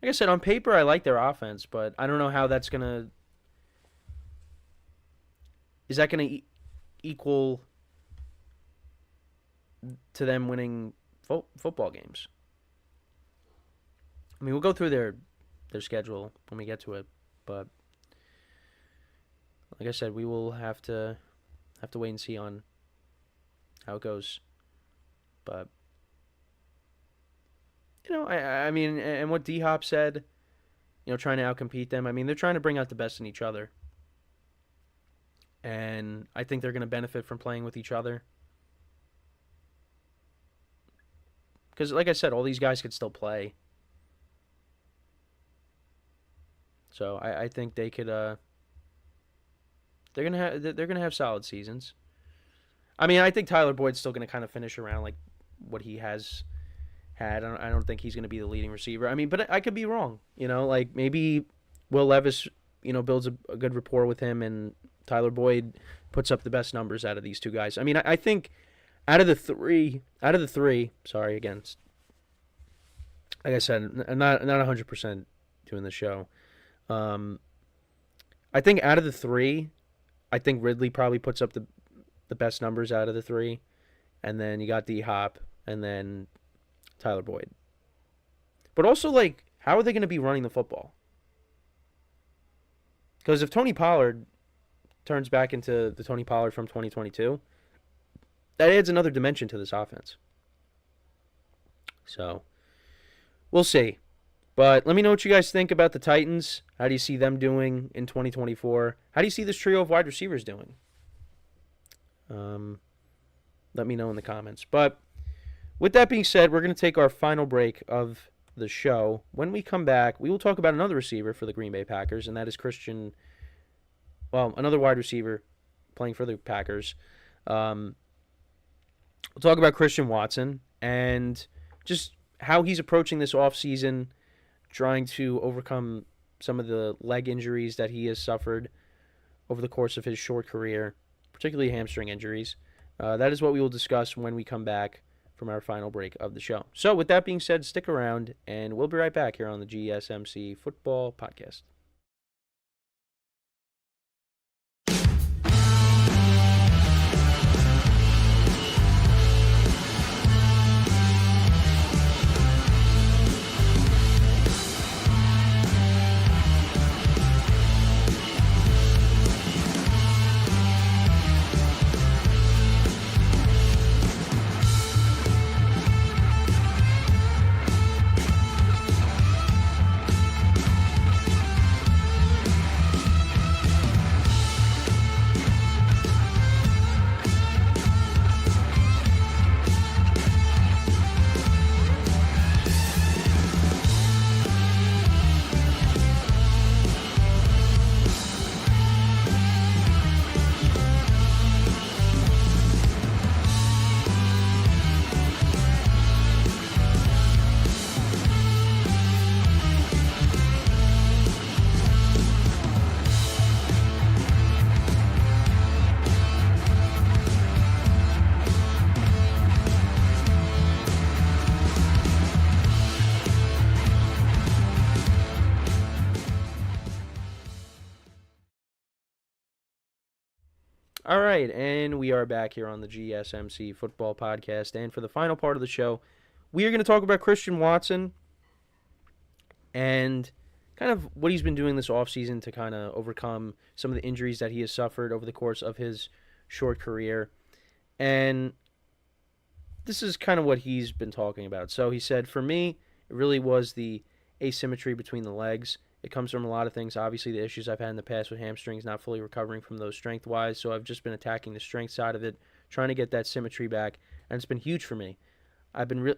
Like I said, on paper, I like their offense, but I don't know how that's going to... Is that going to equal to them winning football games? I mean, we'll go through their schedule when we get to it, but like I said, we will have to wait and see on how it goes. But you know, I mean, and what D-Hop said, you know, trying to outcompete them. I mean, they're trying to bring out the best in each other, and I think they're going to benefit from playing with each other. Because, like I said, all these guys could still play. So I think they could. They're gonna have solid seasons. I mean, I think Tyler Boyd's still gonna kind of finish around like what he has had. I don't think he's gonna be the leading receiver. I mean, but I could be wrong. You know, like maybe Will Levis, you know, builds a good rapport with him, and Tyler Boyd puts up the best numbers out of these 2 guys. I mean, I think out of the three, sorry again, like I said, I'm not 100% doing the show. I think out of the 3, I think Ridley probably puts up the best numbers out of the 3, and then you got D-Hop, and then Tyler Boyd. But also, like, how are they going to be running the football? Because if Tony Pollard turns back into the Tony Pollard from 2022, that adds another dimension to this offense. So, we'll see. But let me know what you guys think about the Titans. How do you see them doing in 2024? How do you see this trio of wide receivers doing? Let me know in the comments. But with that being said, we're going to take our final break of the show. When we come back, we will talk about another receiver for the Green Bay Packers, and that is another wide receiver playing for the Packers. We'll talk about Christian Watson and just how he's approaching this offseason, trying to overcome some of the leg injuries that he has suffered over the course of his short career, particularly hamstring injuries. That is what we will discuss when we come back from our final break of the show. So with that being said, stick around, and we'll be right back here on the GSMC Football Podcast. All right, and we are back here on the GSMC Football Podcast. And for the final part of the show, we are going to talk about Christian Watson and kind of what he's been doing this offseason to kind of overcome some of the injuries that he has suffered over the course of his short career. And this is kind of what he's been talking about. So he said, for me, it really was the asymmetry between the legs. It comes from a lot of things. Obviously, the issues I've had in the past with hamstrings, not fully recovering from those strength-wise. So I've just been attacking the strength side of it, trying to get that symmetry back, and it's been huge for me. I've been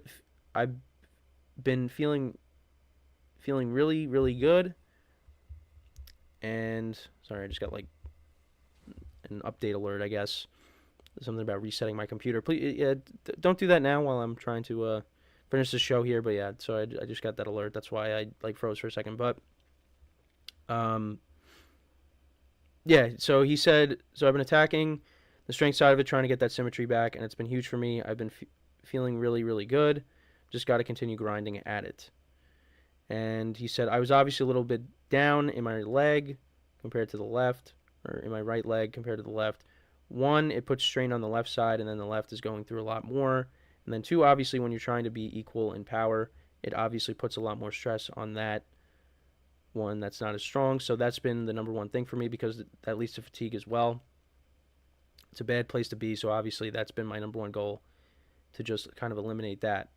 feeling really, really good. And sorry, I just got like an update alert, I guess. Something about resetting my computer. Please, don't do that now while I'm trying to finish the show here. But yeah, so I just got that alert. That's why I froze for a second. But yeah, so he said, so I've been attacking the strength side of it, trying to get that symmetry back, and it's been huge for me. I've been feeling really, really good. Just got to continue grinding at it. And he said, I was obviously a little bit down in my leg compared to the left, or in my right leg compared to the left. One, it puts strain on the left side, and then the left is going through a lot more. And then two, obviously, when you're trying to be equal in power, it obviously puts a lot more stress on that one that's not as strong. So that's been the number one thing for me, because that leads to fatigue as well. It's a bad place to be, so obviously that's been my number one goal, to just kind of eliminate that.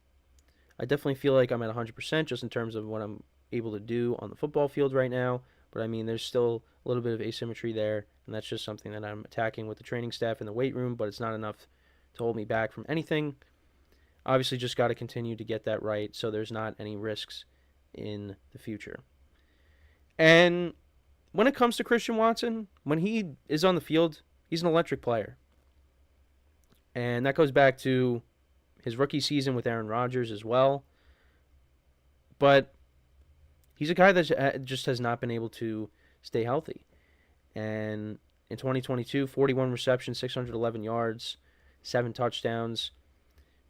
I definitely feel like I'm at 100% just in terms of what I'm able to do on the football field right now. But I mean, there's still a little bit of asymmetry there, and that's just something that I'm attacking with the training staff in the weight room, but it's not enough to hold me back from anything. Obviously, just got to continue to get that right so there's not any risks in the future. And when it comes to Christian Watson, when he is on the field, he's an electric player. And that goes back to his rookie season with Aaron Rodgers as well. But he's a guy that just has not been able to stay healthy. And in 2022, 41 receptions, 611 yards, 7 touchdowns.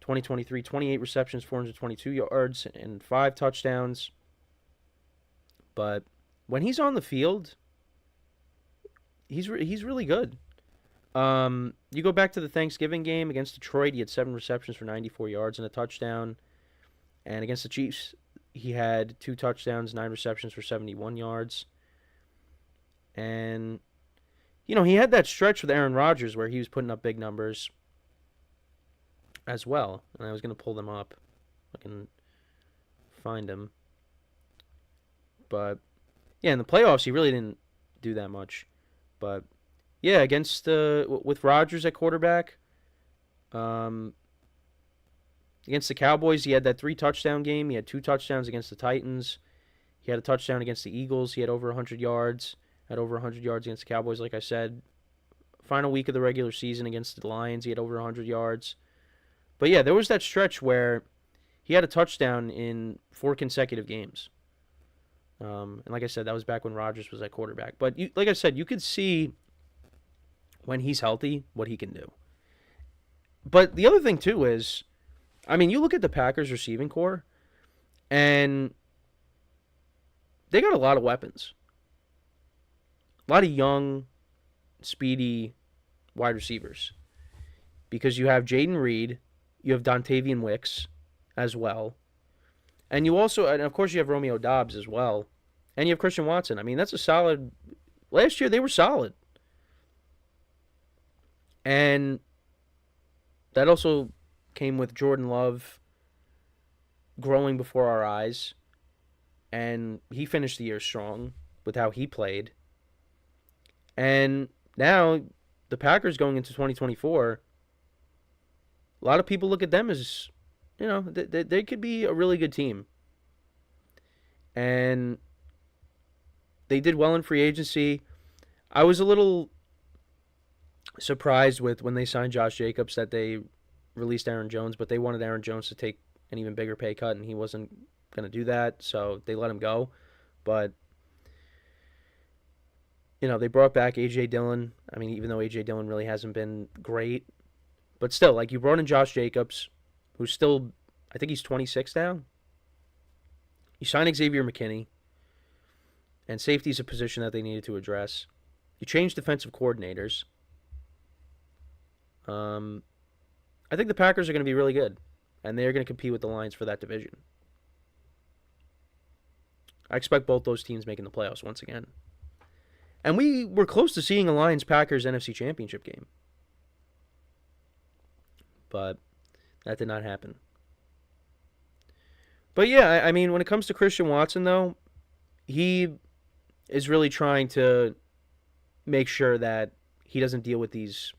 2023, 28 receptions, 422 yards, and 5 touchdowns. But when he's on the field, he's really good. You go back to the Thanksgiving game against Detroit, he had 7 receptions for 94 yards and a touchdown. And against the Chiefs, he had 2 touchdowns, 9 receptions for 71 yards. And, you know, he had that stretch with Aaron Rodgers where he was putting up big numbers as well. And I was going to pull them up. I can find them. But, yeah, in the playoffs, he really didn't do that much. But, yeah, against with Rodgers at quarterback, against the Cowboys, he had that 3-touchdown game. He had 2 touchdowns against the Titans. He had a touchdown against the Eagles. He had over 100 yards. Had over 100 yards against the Cowboys, like I said. Final week of the regular season against the Lions, he had over 100 yards. But, yeah, there was that stretch where he had a touchdown in 4 consecutive games. And like I said, that was back when Rodgers was at quarterback. But like I said, you could see when he's healthy what he can do. But the other thing, too, is, I mean, you look at the Packers receiving core, and they got a lot of weapons. A lot of young, speedy wide receivers. Because you have Jaden Reed, you have Dontavian Wicks as well. And you also, and of course, you have Romeo Doubs as well. And you have Christian Watson. I mean, that's a solid. Last year, they were solid. And that also came with Jordan Love growing before our eyes. And he finished the year strong with how he played. And now, the Packers going into 2024, a lot of people look at them as, you know, they could be a really good team. And they did well in free agency. I was a little surprised with when they signed Josh Jacobs that they released Aaron Jones, but they wanted Aaron Jones to take an even bigger pay cut, and he wasn't going to do that, so they let him go. But, you know, they brought back A.J. Dillon. I mean, even though A.J. Dillon really hasn't been great, but still, like, you brought in Josh Jacobs, who's still, I think he's 26 now. You signed Xavier McKinney, and safety is a position that they needed to address. You changed defensive coordinators. I think the Packers are going to be really good, and they're going to compete with the Lions for that division. I expect both those teams making the playoffs once again. And we were close to seeing a Lions-Packers NFC Championship game. But that did not happen. But yeah, I mean, when it comes to Christian Watson, though, he is really trying to make sure that he doesn't deal with these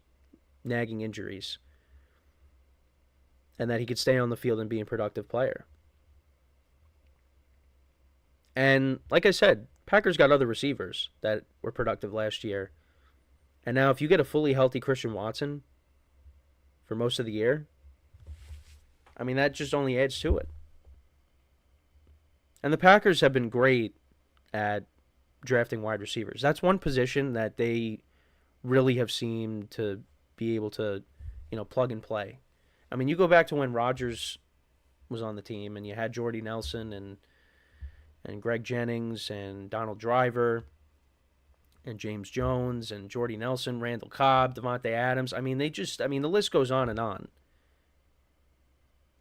nagging injuries and that he could stay on the field and be a productive player. And like I said, Packers got other receivers that were productive last year. And now if you get a fully healthy Christian Watson for most of the year, I mean, that just only adds to it. And the Packers have been great at drafting wide receivers. That's one position that they really have seemed to be able to, plug and play. I mean, you go back to when Rodgers was on the team and you had Jordy Nelson and Greg Jennings and Donald Driver and James Jones and Jordy Nelson, Randall Cobb, Devontae Adams. I mean, the list goes on and on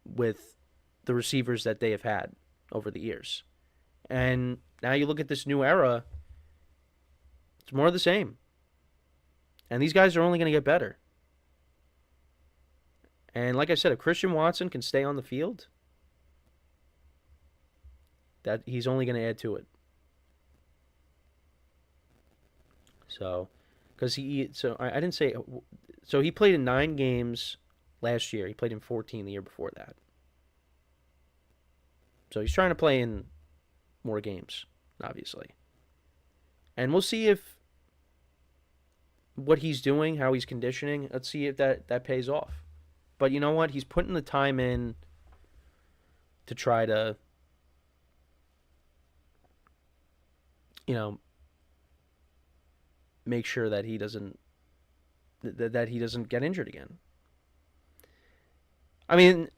with the receivers that they have had over the years. And now you look at this new era, it's more of the same. And these guys are only going to get better. And like I said, if Christian Watson can stay on the field, that he's only going to add to it. So, he played in 9 games last year. He played in 14 the year before that. So he's trying to play in more games, obviously. And we'll see if what he's doing, how he's conditioning, let's see if that pays off. But you know what? He's putting the time in to try to, make sure that he doesn't get injured again. I mean,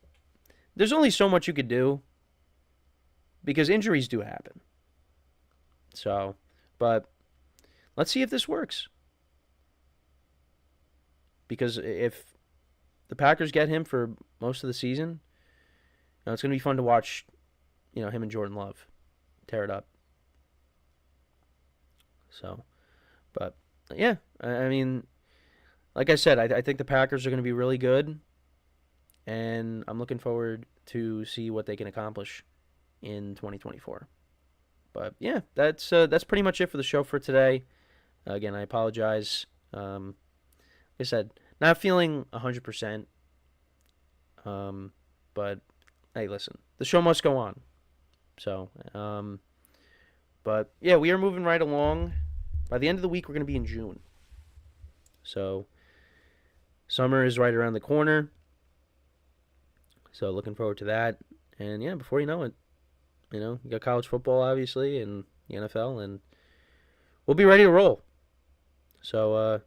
there's only so much you could do because injuries do happen. So, but let's see if this works. Because if the Packers get him for most of the season, it's going to be fun to watch, him and Jordan Love tear it up. So, but yeah, I mean, like I said, I think the Packers are going to be really good, and I'm looking forward to see what they can accomplish in 2024. But yeah, that's pretty much it for the show for today. Again, I apologize. Like I said, not feeling 100%. But hey, listen, the show must go on. So, but yeah, we are moving right along. By the end of the week, we're going to be in June. So, summer is right around the corner. So, looking forward to that. And yeah, before you know it, you got college football, obviously, and the NFL, and we'll be ready to roll. So,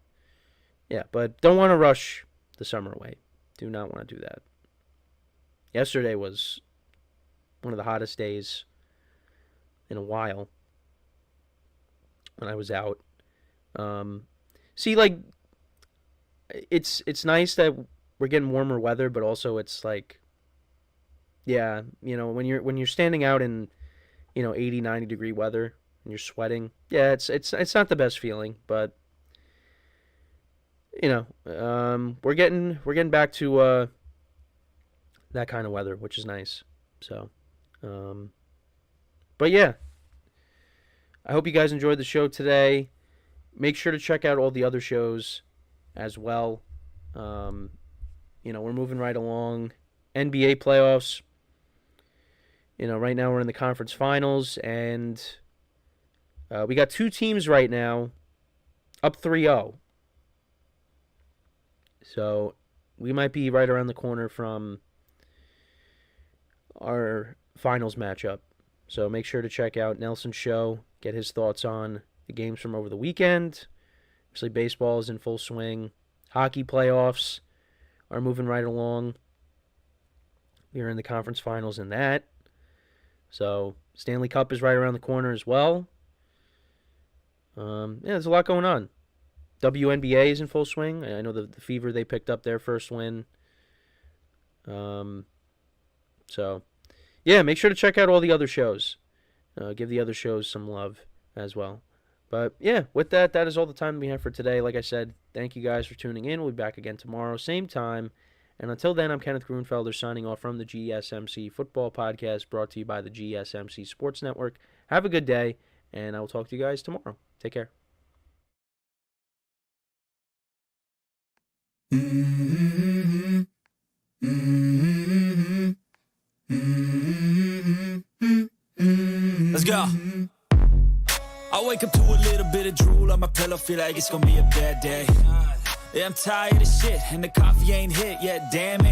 yeah, but don't want to rush the summer away. Do not want to do that. Yesterday was one of the hottest days in a while when I was out. It's nice that we're getting warmer weather, but also it's like, yeah, when you're standing out in 80, 90 degree weather and you're sweating, yeah, it's not the best feeling, but we're getting back to that kind of weather, which is nice. So, but yeah, I hope you guys enjoyed the show today. Make sure to check out all the other shows as well. We're moving right along. NBA playoffs. Right now we're in the conference finals, and we got 2 teams right now up 3-0. So we might be right around the corner from our finals matchup. So make sure to check out Nelson's show, get his thoughts on the games from over the weekend. Obviously, baseball is in full swing. Hockey playoffs are moving right along. We're in the conference finals in that. So Stanley Cup is right around the corner as well. Yeah, there's a lot going on. WNBA is in full swing. I know the Fever, they picked up their first win. So, yeah, make sure to check out all the other shows. Give the other shows some love as well. But, yeah, with that is all the time we have for today. Like I said, thank you guys for tuning in. We'll be back again tomorrow, same time. And until then, I'm Kenneth Grunfelder signing off from the GSMC Football Podcast, brought to you by the GSMC Sports Network. Have a good day, and I will talk to you guys tomorrow. Take care. Let's go. I wake up to a little bit of drool on my pillow, feel like it's gonna be a bad day. Yeah, I'm tired of shit, and the coffee ain't hit yet, damn it.